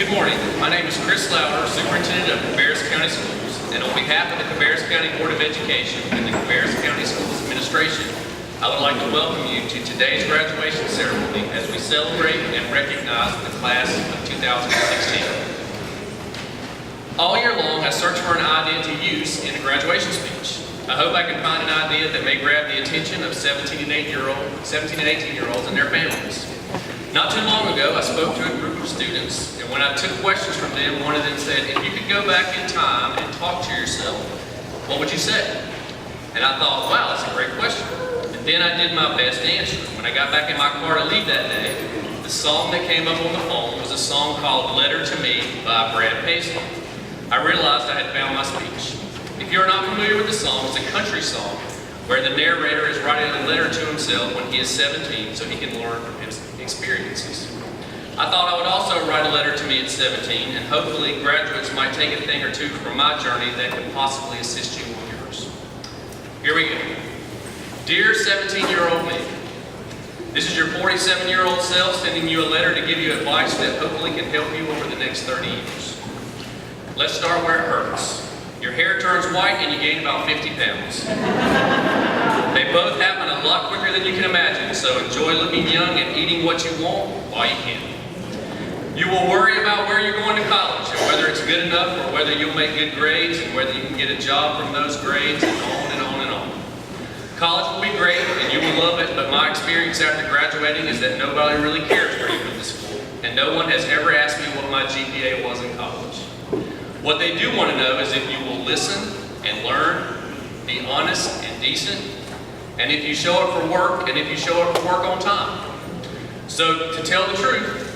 Good morning. My name is Chris Lauder, Superintendent of Cabarrus County Schools, and on behalf of the Cabarrus County Board of Education and the Cabarrus County Schools Administration, I would like to welcome you to today's graduation ceremony as we celebrate and recognize the class of 2016. All year long, I search for an idea to use in a graduation speech. I hope I can find an idea that may grab the attention of 17 and 18-year-olds and their families. Not too long ago, I spoke to a group of students, and when I took questions from them, one of them said, if you could go back in time and talk to yourself, what would you say? And I thought, wow, that's a great question. And then I did my best to answer. When I got back in my car to leave that day, the song that came up on the phone was a song called Letter to Me by Brad Paisley. I realized I had found my speech. If you're not familiar with the song, it's a country song where the narrator is writing a letter to himself when he is 17 so he can learn from his experiences. I thought I would also write a letter to me at 17, and hopefully graduates might take a thing or two from my journey that could possibly assist you with yours. Here we go. Dear 17-year-old me, this is your 47-year-old self sending you a letter to give you advice that hopefully can help you over the next 30 years. Let's start where it hurts. Your hair turns white and you gain about 50 pounds. They both happen a lot quicker than you can imagine, so enjoy looking young and eating what you want while you can. You will worry about where you're going to college and whether it's good enough or whether you'll make good grades and whether you can get a job from those grades and on and on and on. College will be great and you will love it, but my experience after graduating is that nobody really cares where you went to school, and no one has ever asked me what my GPA was in college. What they do want to know is if you will listen and learn, be honest and decent, and if you show up for work, on time. So tell the truth,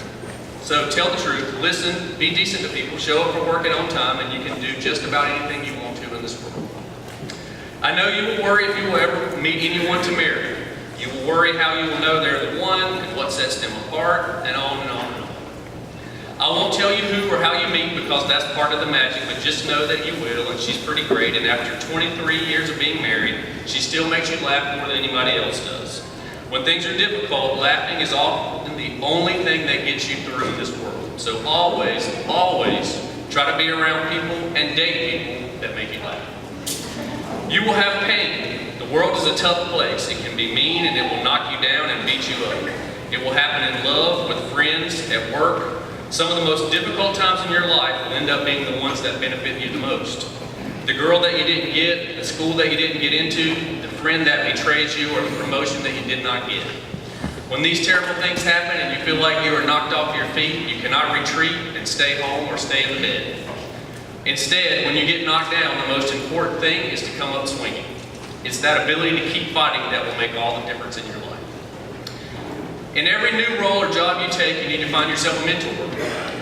listen, be decent to people, show up for work and on time, and you can do just about anything you want to in this world. I know you will worry if you will ever meet anyone to marry. You will worry how you will know they're the one and what sets them apart, and on and on and on. I won't tell you who or how you meet because that's part of the magic, but just know that you will, and she's pretty great, and after 23 years of being married, she still makes you laugh more than anybody else does. When things are difficult, laughing is often the only thing that gets you through this world. So always, always try to be around people and date people that make you laugh. You will have pain. The world is a tough place. It can be mean and it will knock you down and beat you up. It will happen in love, with friends, at work. Some of the most difficult times in your life will end up being the ones that benefit you the most. The girl that you didn't get, the school that you didn't get into, the friend that betrays you, or the promotion that you did not get. When these terrible things happen and you feel like you are knocked off your feet, you cannot retreat and stay home or stay in the bed. Instead, when you get knocked down, the most important thing is to come up swinging. It's that ability to keep fighting that will make all the difference in your life. In every new role or job you take, you need to find yourself a mentor.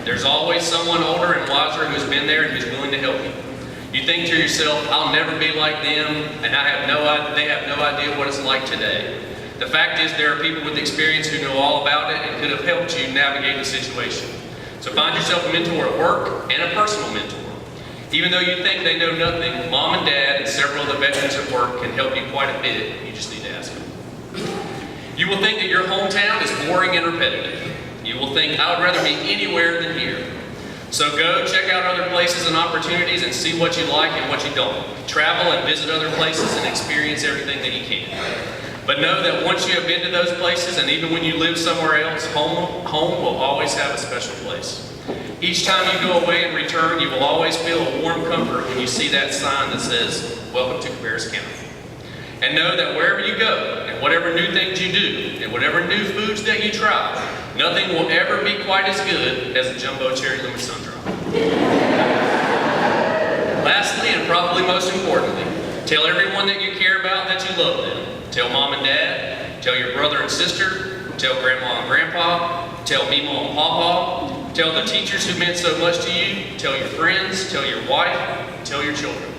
There's always someone older and wiser who's been there and who's willing to help you. You think to yourself, I'll never be like them, and they have no idea what it's like today. The fact is there are people with experience who know all about it and could have helped you navigate the situation. So find yourself a mentor at work and a personal mentor. Even though you think they know nothing, mom and dad and several of the veterans at work can help you quite a bit. You just need to ask them. You will think that your hometown is boring and repetitive. You will think, I would rather be anywhere than here. So go check out other places and opportunities and see what you like and what you don't. Travel and visit other places and experience everything that you can. But know that once you have been to those places, and even when you live somewhere else, home will always have a special place. Each time you go away and return, you will always feel a warm comfort when you see that sign that says, welcome to Cabarrus County. And know that wherever you go, and whatever new things you do, and whatever new foods that you try, nothing will ever be quite as good as a jumbo cherry lemon sun-drop. Lastly, and probably most importantly, tell everyone that you care about that you love them. Tell mom and dad, tell your brother and sister, tell grandma and grandpa, tell Mima and papa, tell the teachers who meant so much to you, tell your friends, tell your wife, tell your children.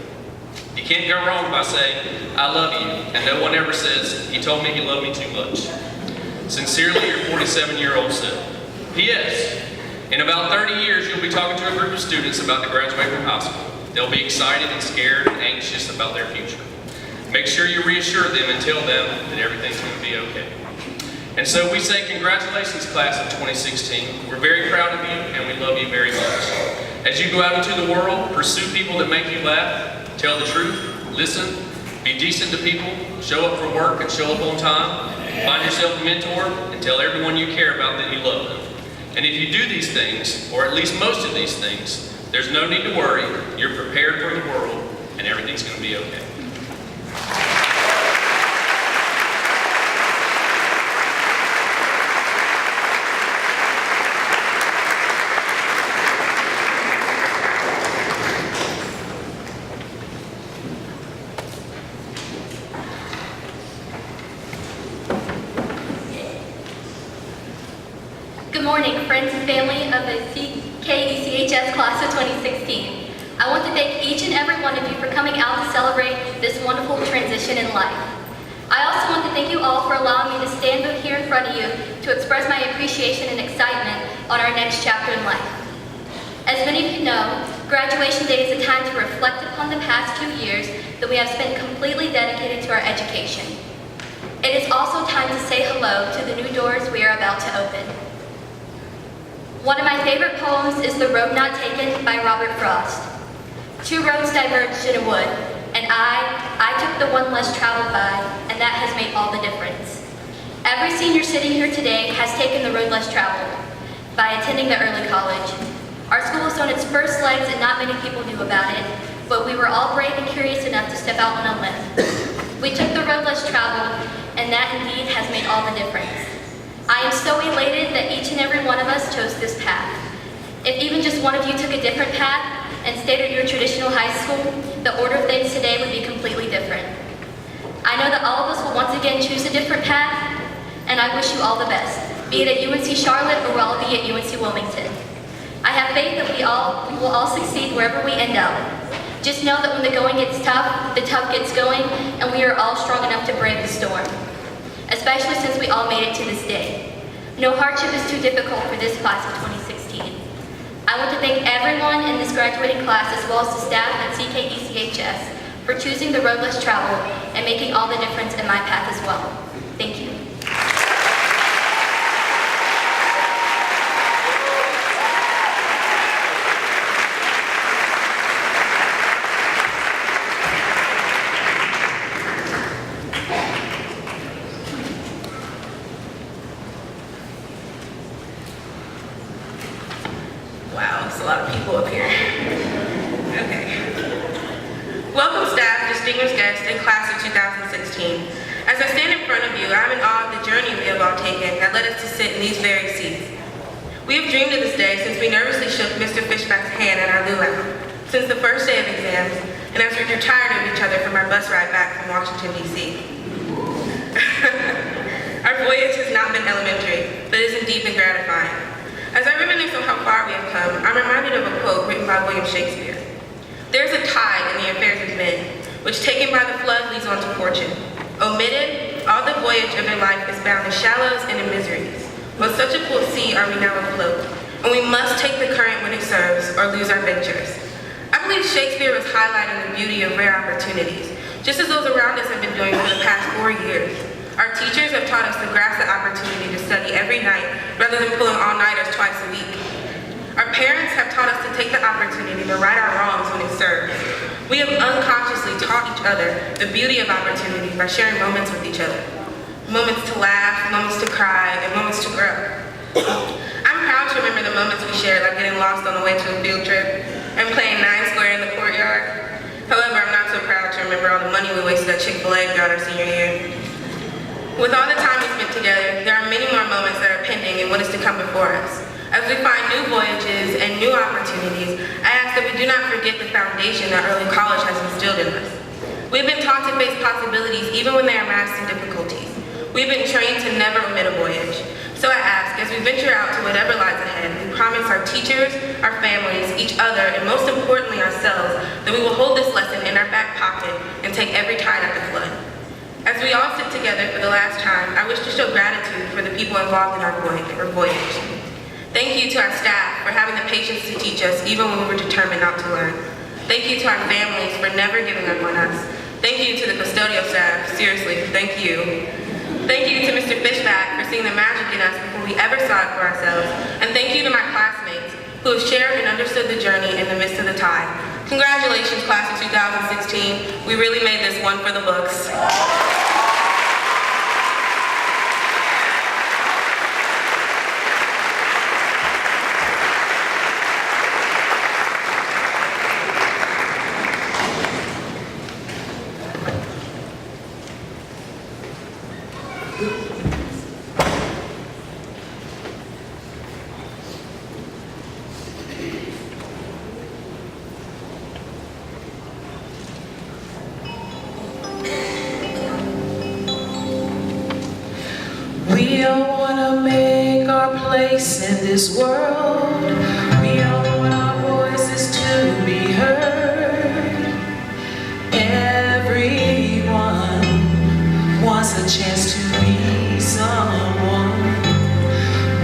You can't go wrong by saying, I love you, and no one ever says, he told me he loved me too much. Sincerely, your 47-year-old self. P.S. In about 30 years, you'll be talking to a group of students about to graduate from high school. They'll be excited and scared and anxious about their future. Make sure you reassure them and tell them that everything's going to be okay. And so we say congratulations, class of 2016. We're very proud of you and we love you very much. As you go out into the world, pursue people that make you laugh, tell the truth, listen, be decent to people, show up for work and show up on time, find yourself a mentor, and tell everyone you care about that you love them. And if you do these things, or at least most of these things, there's no need to worry. You're prepared for the world, and everything's going to be okay. Good morning, friends and family of the ECHS Class of 2016. I want to thank each and every one of you for coming out to celebrate this wonderful transition in life. I also want to thank you all for allowing me to stand here in front of you to express my appreciation and excitement on our next chapter in life. As many of you know, graduation day is a time to reflect upon the past 2 years that we have spent completely dedicated to our education. It is also time to say hello to the new doors we are about to open. One of my favorite poems is The Road Not Taken by Robert Frost. Two roads diverged in a wood, and I took the one less traveled by, and that has made all the difference. Every senior sitting here today has taken the road less traveled by attending the early college. Our school is on its first legs and not many people knew about it, but we were all brave and curious enough to step out on a limb. We took the road less traveled, and that indeed has made all the difference. I am so elated that each and every one of us chose this path. If even just one of you took a different path and stayed at your traditional high school, the order of things today would be completely different. I know that all of us will once again choose a different path, and I wish you all the best, be it at UNC Charlotte or will be at UNC Wilmington. I have faith that we will all succeed wherever we end up. Just know that when the going gets tough, the tough gets going, and we are all strong enough to brave the storm. Especially since we all made it to this day. No hardship is too difficult for this class of 2016. I want to thank everyone in this graduating class as well as the staff at ECHS for choosing the road less traveled and making all the difference in my path as well. Thank you. Wow, there's a lot of people up here. Okay. Welcome staff, distinguished guests, and class of 2016. As I stand in front of you, I'm in awe of the journey we have all taken that led us to sit in these very seats. We have dreamed of this day since we nervously shook Mr. Fishback's hand at our luau, since the first day of exams, and as we grew tired of each other from our bus ride back from Washington, D.C. Our voyage has not been elementary, but is indeed been gratifying. As I reminisce on how far we have come, I'm reminded of a quote written by William Shakespeare. There is a tide in the affairs of men, which taken by the flood leads on to fortune. Omitted, all the voyage of their life is bound in shallows and in miseries. On such a full sea are we now afloat, and we must take the current when it serves, or lose our ventures. I believe Shakespeare was highlighting the beauty of rare opportunities, just as those around us have been doing for the past 4 years. Our teachers have taught us to grasp the opportunity to study every night rather than pulling all-nighters twice a week. Our parents have taught us to take the opportunity to right our wrongs when it serves. We have unconsciously taught each other the beauty of opportunity by sharing moments with each other. Moments to laugh, moments to cry, and moments to grow. I'm proud to remember the moments we shared, like getting lost on the way to a field trip and playing 9 square in the courtyard. However, I'm not so proud to remember all the money we wasted at Chick-fil-A throughout our senior year. With all the time we spent together, there are many more moments that are pending in what is to come before us. As we find new voyages and new opportunities, I ask that we do not forget the foundation that early college has instilled in us. We've been taught to face possibilities even when they are masked in difficulties. We've been trained to never omit a voyage. So I ask, as we venture out to whatever lies ahead, we promise our teachers, our families, each other, and most importantly ourselves, that we will hold this lesson in our back pocket and take every tide at the flood. As we all sit together for the last time, I wish to show gratitude for the people involved in our voyage. Thank you to our staff for having the patience to teach us even when we were determined not to learn. Thank you to our families for never giving up on us. Thank you to the custodial staff, seriously, thank you. Thank you to Mr. Fishback for seeing the magic in us before we ever saw it for ourselves. And thank you to my classmates who have shared and understood the journey in the midst of the tide. Congratulations, class of 2016. We really made this one for the books. We all want to make our place in this world. We all want our voices to be heard. Everyone wants a chance to be someone.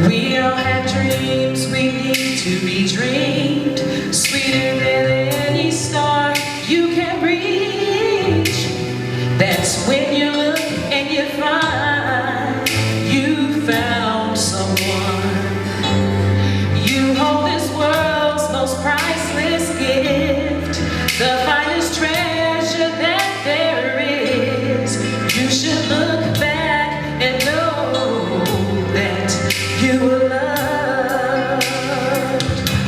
We all have dreams we need to be dreamed, sweeter than any star you can reach. That's when you look and you find you found someone. You hold this world's most priceless gift, the finest treasure that there is. You should look back and know that you were loved.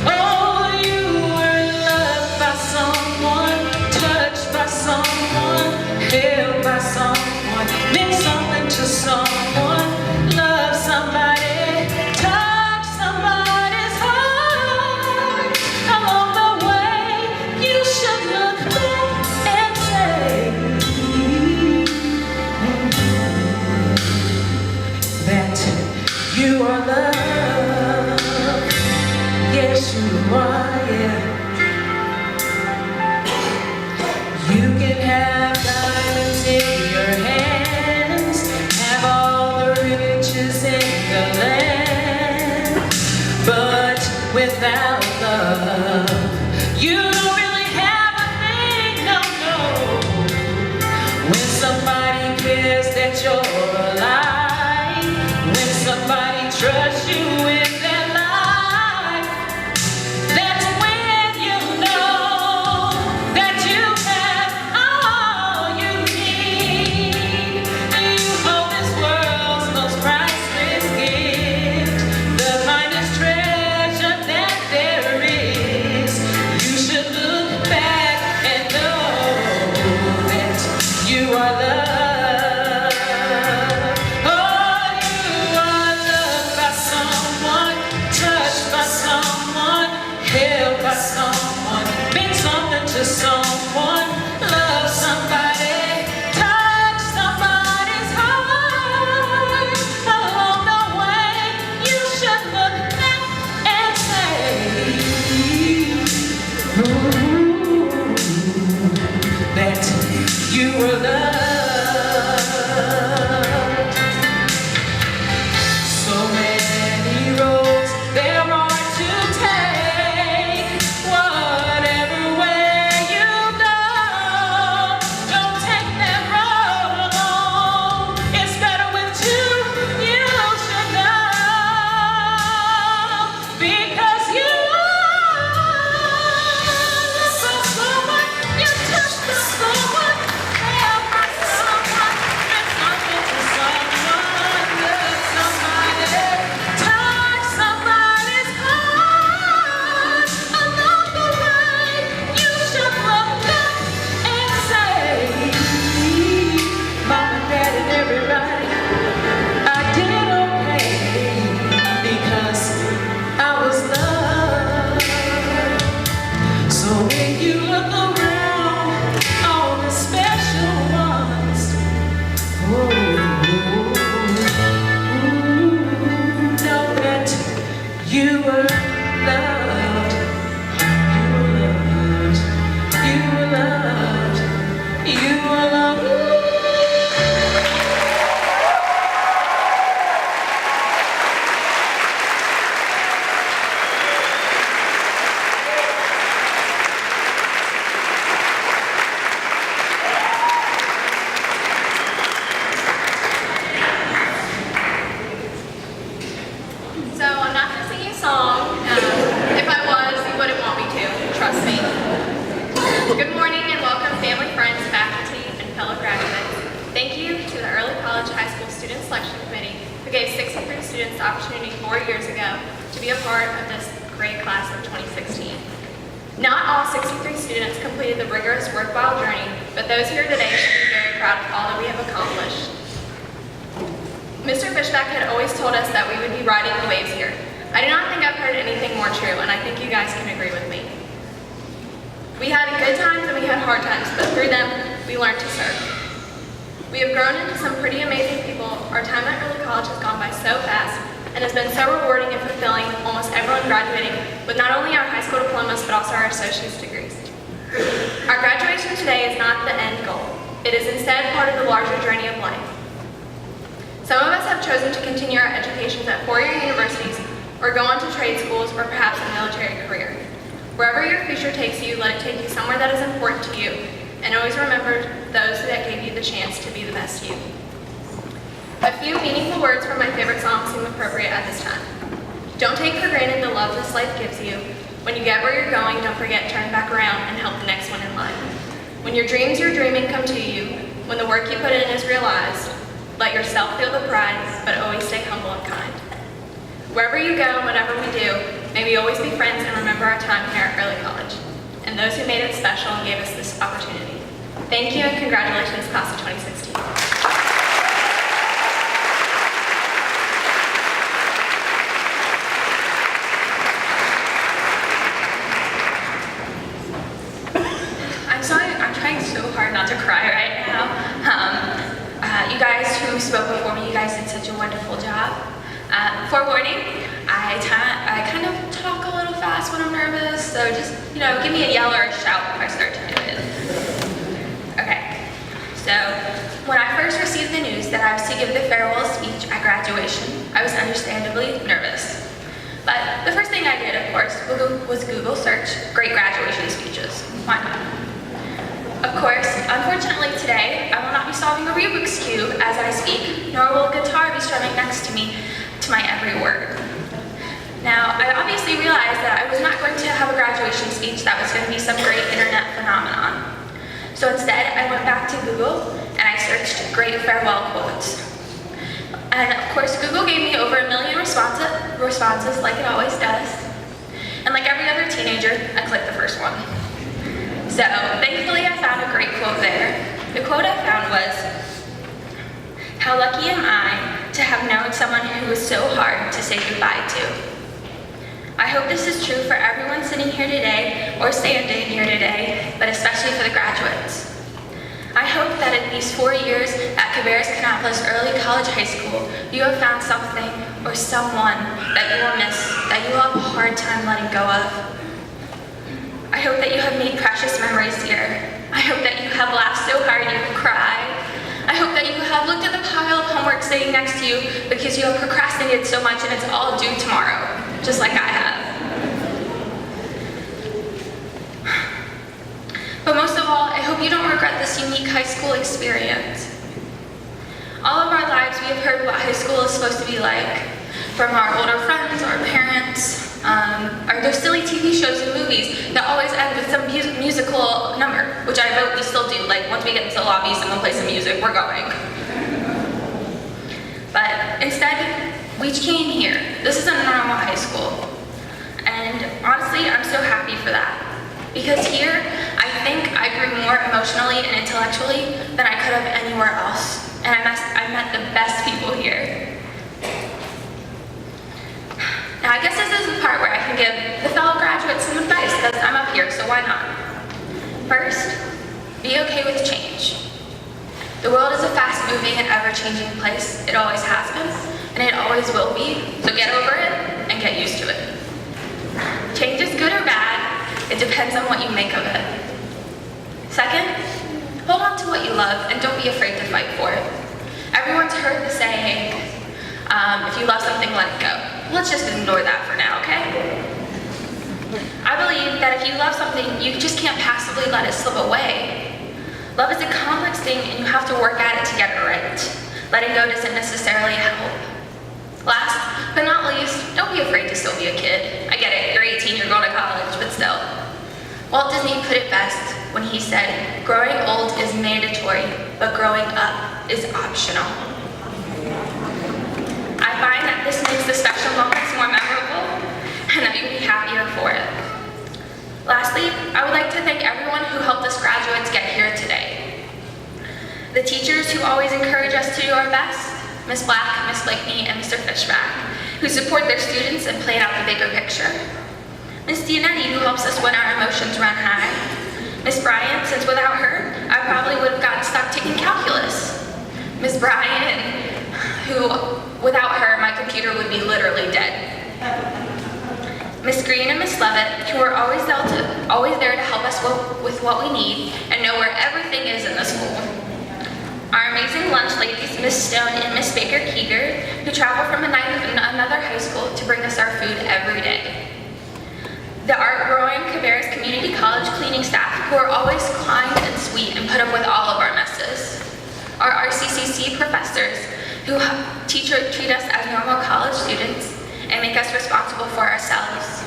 Oh, you were loved by someone, touched by someone, held by someone, meant something to someone. Love somebody, touch somebody's heart. Along the way, you should look back and say that you are loved. Yes, you are, yeah. You can have diamonds in your hands, have all the riches in the land, but without love, you don't really have a thing, no, no. When somebody cares that you're alive, when somebody trusts you with their life, that's when you know that you have all you need. You hold this world's most priceless gift, the finest treasure that there is. You should look back and know that you are loved. Oh, you are loved by someone, touched by someone, held by someone, meant something to someone. Love somebody, touch somebody's heart. Along the way, you should look back and say, ooh, that you were loved. So many roads there are to take, whatever way you grade class of 2016. Not all 63 students completed the rigorous worthwhile journey, but those here today should be very proud of all that we have accomplished. Mr. Fishback had always told us that we would be riding the waves here. I do not think I've heard anything more true, and I think you guys can agree with me. We had good times and we had hard times, but through them, we learned to serve. We have grown into some pretty amazing people. Our time at early college has gone by so fast and has been so rewarding and fulfilling with almost everyone graduating with not only our high school diplomas, but also our associate's degrees. Our graduation today is not the end goal. It is instead part of the larger journey of life. Some of us have chosen to continue our educations at four-year universities or go on to trade schools or perhaps a military career. Wherever your future takes you, let it take you somewhere that is important to you, and always remember those that gave you the chance to be the best you. A few meaningful words from my favorite song seem appropriate at this time. Don't take for granted the love this life gives you. When you get where you're going, don't forget to turn back around and help the next one in line. When your dreams you're dreaming come to you, when the work you put in is realized, let yourself feel the pride, but always stay humble and kind. Wherever you go and whatever we do, may we always be friends and remember our time here at early college, and those who made it special and gave us this opportunity. Thank you and congratulations, class of 2016. I'm trying so hard not to cry right now. You guys who spoke before me, you guys did such a wonderful job. Forewarning, I kind of talk a little fast when I'm nervous, so just, give me a yell or a shout if I start to do it. Okay, so when I first received the news that I was to give the farewell speech at graduation, I was understandably nervous. But the first thing I did, of course, was Google search great graduation speeches. Why not? Of course, unfortunately today, I will not be solving a Rubik's Cube as I speak, nor will a guitar be strumming next to me to my every word. Now, I obviously realized that I was not going to have a graduation speech that was going to be some great internet phenomenon. So instead, I went back to Google and I searched great farewell quotes. And of course, Google gave me over 1 million responses like it always does. And like every other teenager, I clicked the first one. So thankfully I found a great quote there. The quote I found was, "How lucky am I to have known someone who was so hard to say goodbye to." I hope this is true for everyone sitting here today or standing here today, but especially for the graduates. I hope that in these 4 years at Cabarrus Early College High School, you have found something or someone that you will miss, that you will have a hard time letting go of. I hope that you have made precious memories here. I hope that you have laughed so hard you could cry. I hope that you have looked at the pile of homework sitting next to you because you have procrastinated so much and it's all due tomorrow, just like I have. But most of all, I hope you don't regret this unique high school experience. All of our lives we have heard what high school is supposed to be like, from our older friends, our parents, or those silly TV shows and movies that always end with some musical number, which I vote we still do. Like, once we get into the lobby, someone plays some music, we're going. But instead, we came here. This is a normal high school. And honestly, I'm so happy for that. Because here, I think I grew more emotionally and intellectually than I could have anywhere else. And I met the best people here. Now, I guess this is the part where I can give the fellow graduates some advice, because I'm up here, so why not? First, be okay with change. The world is a fast-moving and ever-changing place. It always has been, and it always will be, so get over it and get used to it. Change is good or bad, it depends on what you make of it. Second, hold on to what you love and don't be afraid to fight for it. Everyone's heard the saying, if you love something, let it go. Let's just ignore that for now, okay? I believe that if you love something, you just can't passively let it slip away. Love is a complex thing and you have to work at it to get it right. Letting go doesn't necessarily help. Last but not least, don't be afraid to still be a kid. I get it, you're 18, you're going to college, but still. Walt Disney put it best when he said, "Growing old is mandatory, but growing up is optional." I find that this makes the special moments more memorable, and that you'll be happier for it. Lastly, I would like to thank everyone who helped us graduates get here today. The teachers who always encourage us to do our best, Ms. Black, Ms. Blakeney, and Mr. Fishback, who support their students and plan out the bigger picture. Ms. Dianetti, who helps us when our emotions run high. Ms. Bryant, since without her, I probably would have gotten stuck taking calculus. Ms. Bryant, who without her, my computer would be literally dead. Ms. Green and Ms. Levitt, who are always there to help us with what we need and know where everything is in the school. Our amazing lunch ladies, Ms. Stone and Ms. Baker-Keeger, who travel from another high school to bring us our food every day. The art-growing Cabarrus Community College cleaning staff, who are always kind and sweet and put up with all of our messes. Our RCCC professors, who treat us as normal college students and make us responsible for ourselves.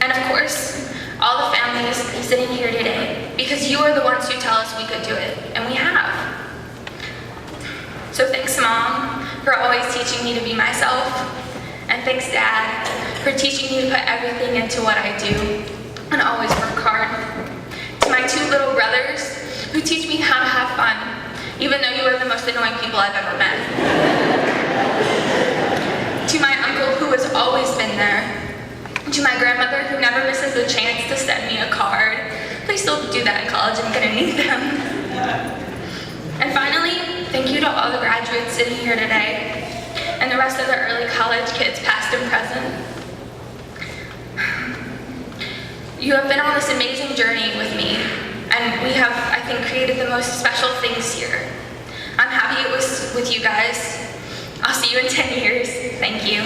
And of course, all the families sitting here today, because you are the ones who tell us we could do it, and we have. So thanks, Mom, for always teaching me to be myself. And thanks, Dad, for teaching me to put everything into what I do and always work hard. To my two little brothers, who teach me how to have fun, even though you are the most annoying people I've ever met. To my uncle, who has always been there. To my grandmother, who never misses a chance to send me a card. Please don't do that in college, I'm gonna need them. And finally, thank you to all the graduates sitting here today, and the rest of the early college kids, past and present. You have been on this amazing journey with me, and we have, I think, created the most special things here. I'm happy it was with you guys. I'll see you in 10 years. Thank you.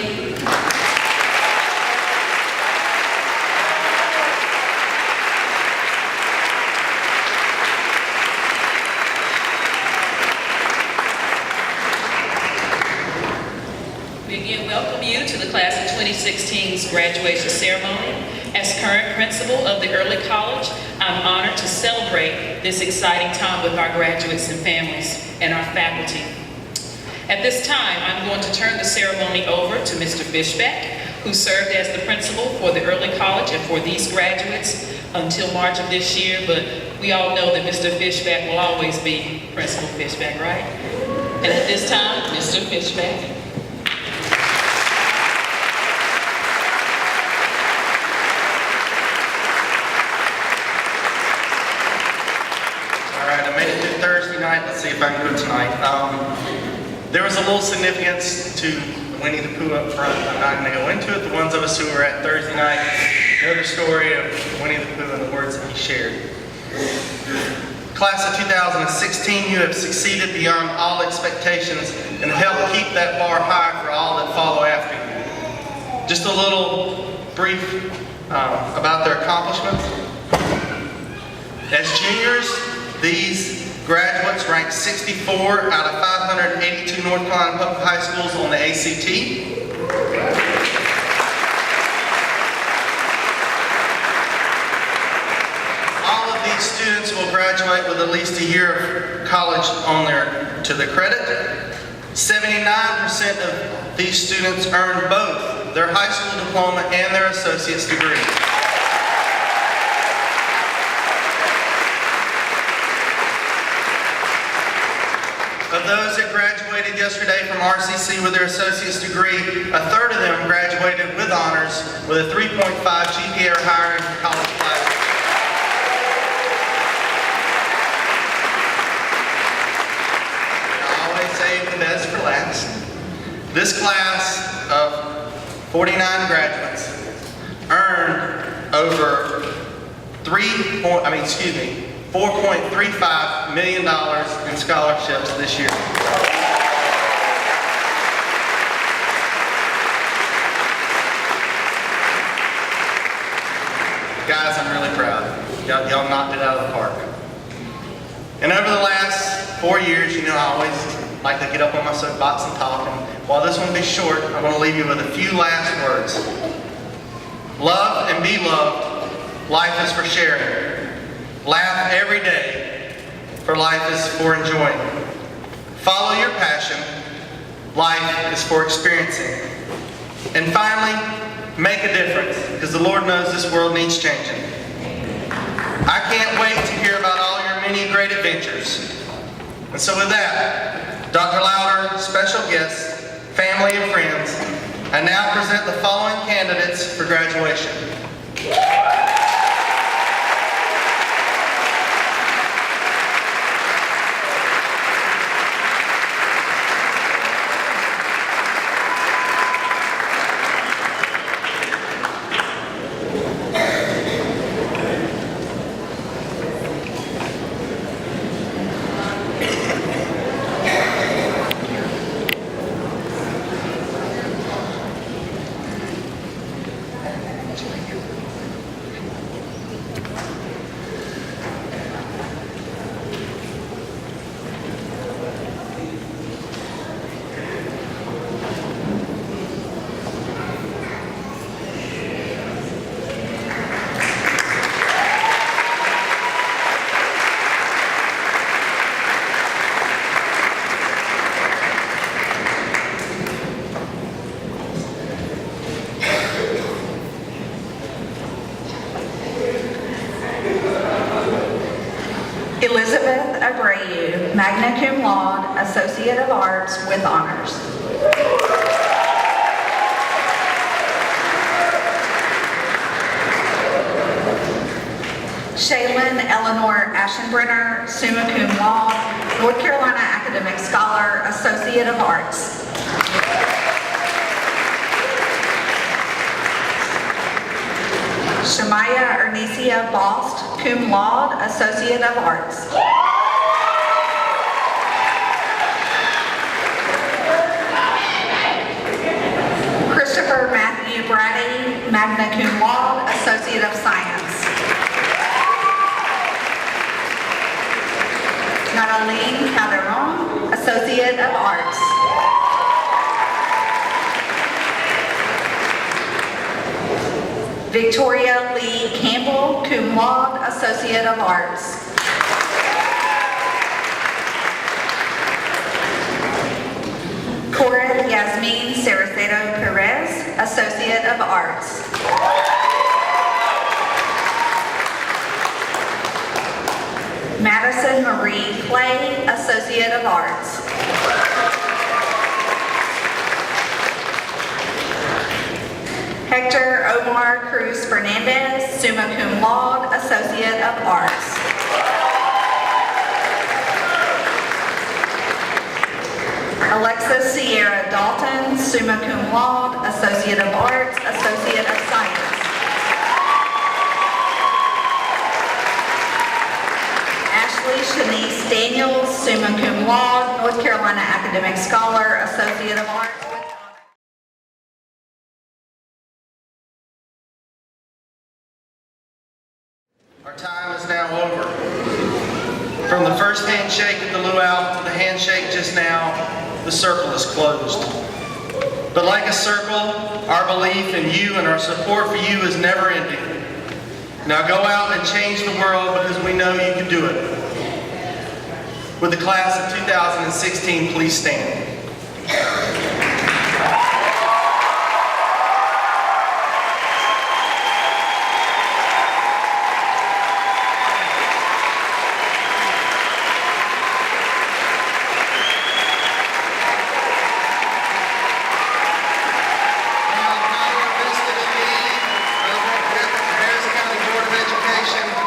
We again welcome you to the class of 2016's graduation ceremony. As current principal of the early college, I'm honored to celebrate this exciting time with our graduates and families and our faculty. At this time, I'm going to turn the ceremony over to Mr. Fishback, who served as the principal for the early college and for these graduates until March of this year, but we all know that Mr. Fishback will always be Principal Fishback, right? And at this time, Mr. Fishback. All right, I made it through Thursday night. Let's see if I can do it tonight. There was a little significance to Winnie the Pooh up front. I'm not going to go into it. The ones of us who were at Thursday night know the story of Winnie the Pooh and the words that he shared. Class of 2016, you have succeeded beyond all expectations and helped keep that bar high for all that follow after you. Just a little brief about their accomplishments. As juniors, these graduates ranked 64 out of 582 North Carolina public high schools on the ACT. All of these students will graduate with at least a year of college to their credit. 79% of these students earned both their high school diploma and their associate's degree. Of those that graduated yesterday from RCC with their associate's degree, a third of them graduated with honors with a 3.5 GPA or higher in college classes. I always save the best for last. This class of 49 graduates earned over $4.35 million in scholarships this year. Guys, I'm really proud. Y'all knocked it out of the park. And over the last 4 years, you know, I always like to get up on my soapbox and talk. And while this one will be short, I want to leave you with a few last words. Love and be loved. Life is for sharing. Laugh every day, for life is for enjoying. Follow your passion. Life is for experiencing. And finally, make a difference, because the Lord knows this world needs changing. I can't wait to hear about all your many great adventures. And so with that, Dr. Louder, special guests, family and friends, I now present the following candidates for graduation. Elizabeth Abreu, magna cum laude, Associate of Arts with honors. Shaylin Eleanor Aschenbrenner, summa cum laude, North Carolina Academic Scholar, Associate of Arts. Shamaya Ernesia Bost, cum laude, Associate of Arts. Christopher Matthew Brady, magna cum laude, Associate of Science. Natalie Calderon, Associate of Arts. Victoria Lee Campbell, cum laude, Associate of Arts. Cora Yasmin Saraceno Perez, Associate of Arts. Madison Marie Clay, Associate of Arts. Hector Omar Cruz Fernandez, summa cum laude, Associate of Arts. Alexis Sierra Dalton, summa cum laude, Associate of Arts, Associate of Science. Ashley Shanice Daniels, summa cum laude, North Carolina Academic Scholar, Associate of Arts. Our time is now over. From the first handshake at the luau to the handshake just now, the circle is closed. But like a circle, our belief in you and our support for you is never ending. Now go out and change the world, because we know you can do it. With the class of 2016, please stand. Education.